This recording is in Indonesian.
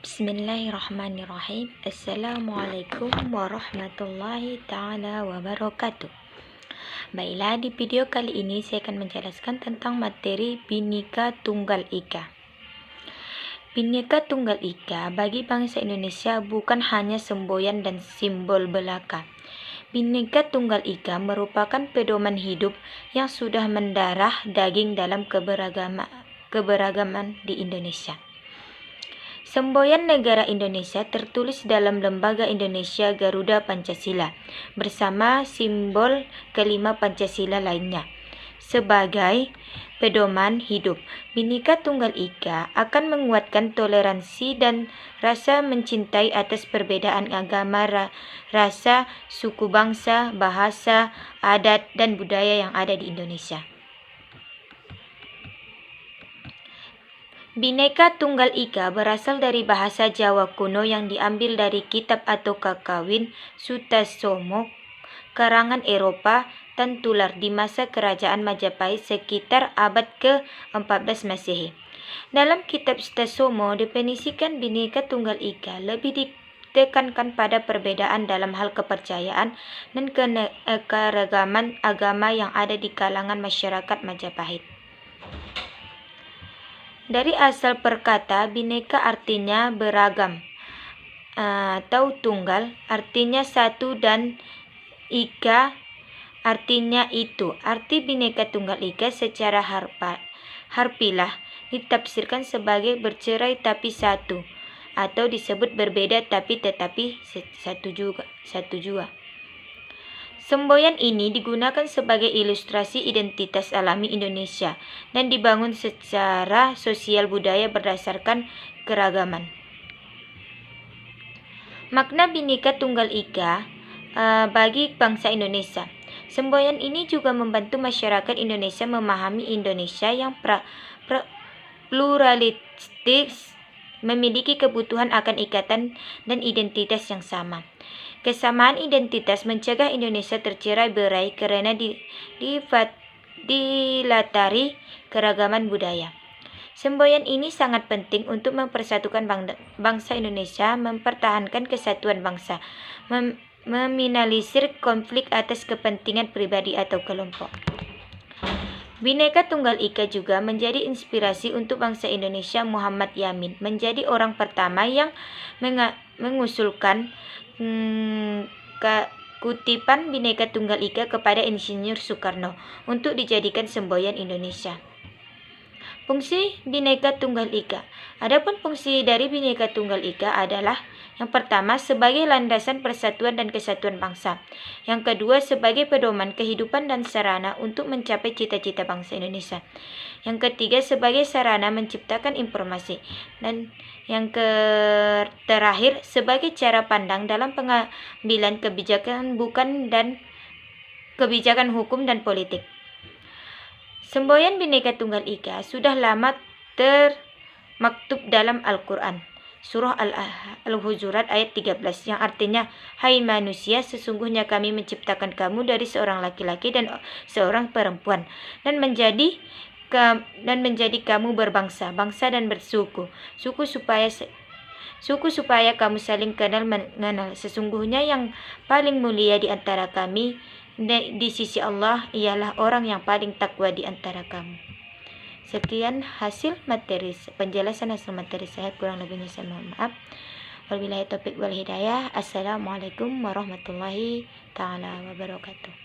Bismillahirrahmanirrahim. Assalamualaikum warahmatullahi ta'ala wabarakatuh. Baiklah, di video kali ini saya akan menjelaskan tentang materi Bhinneka Tunggal Ika. Bhinneka Tunggal Ika bagi bangsa Indonesia bukan hanya semboyan dan simbol belaka. Bhinneka Tunggal Ika merupakan pedoman hidup yang sudah mendarah daging dalam keberagaman di Indonesia. Semboyan negara Indonesia tertulis dalam Lembaga Indonesia Garuda Pancasila bersama simbol kelima Pancasila lainnya. Sebagai pedoman hidup, Bhinneka Tunggal Ika akan menguatkan toleransi dan rasa mencintai atas perbedaan agama, rasa, suku bangsa, bahasa, adat, dan budaya yang ada di Indonesia. Bhinneka Tunggal Ika berasal dari bahasa Jawa kuno yang diambil dari kitab atau kakawin Sutasoma karangan Eropa dan tular di masa kerajaan Majapahit sekitar abad ke-14 Masehi. Dalam kitab Sutasoma definisikan Bhinneka Tunggal Ika lebih ditekankan pada perbedaan dalam hal kepercayaan dan keanekaragaman agama yang ada di kalangan masyarakat Majapahit. Dari asal perkata, Bhinneka artinya beragam atau tunggal artinya satu dan Ika artinya itu. Arti Bhinneka Tunggal Ika secara harfiah ditafsirkan sebagai bercerai tapi satu, atau disebut berbeda tapi tetapi satu juga. Semboyan ini digunakan sebagai ilustrasi identitas alami Indonesia dan dibangun secara sosial budaya berdasarkan keragaman. Makna Bhinneka Tunggal Ika bagi bangsa Indonesia. Semboyan ini juga membantu masyarakat Indonesia memahami Indonesia yang pluralistik, memiliki kebutuhan akan ikatan dan identitas yang sama. Kesamaan identitas mencegah Indonesia tercerai-berai karena dilatari keragaman budaya. Semboyan ini sangat penting untuk mempersatukan bangsa Indonesia, mempertahankan kesatuan bangsa, meminimalisir konflik atas kepentingan pribadi atau kelompok. Bhinneka Tunggal Ika juga menjadi inspirasi untuk bangsa Indonesia. Muhammad Yamin menjadi orang pertama yang mengusulkan kutipan Bhinneka Tunggal Ika kepada Insinyur Soekarno untuk dijadikan semboyan Indonesia. Fungsi Bhinneka Tunggal Ika. Adapun fungsi dari Bhinneka Tunggal Ika adalah yang pertama sebagai landasan persatuan dan kesatuan bangsa. Yang kedua sebagai pedoman kehidupan dan sarana untuk mencapai cita-cita bangsa Indonesia. Yang ketiga sebagai sarana menciptakan informasi. Dan yang terakhir sebagai cara pandang dalam pengambilan kebijakan dan kebijakan hukum dan politik. Semboyan Bhinneka Tunggal Ika sudah lama termaktub dalam Al-Quran. Surah Al-Hujurat ayat 13 yang artinya, "Hai manusia, sesungguhnya kami menciptakan kamu dari seorang laki-laki dan seorang perempuan dan menjadi kamu berbangsa, bangsa dan bersuku, suku supaya kamu saling kenal mengenal. Sesungguhnya yang paling mulia di antara kami di sisi Allah ialah orang yang paling takwa di antara kamu." Sekian penjelasan hasil materi saya, kurang lebihnya saya mohon maaf. Wabillahi taufiq wal hidayah. Assalamualaikum warahmatullahi ta'ala wabarakatuh.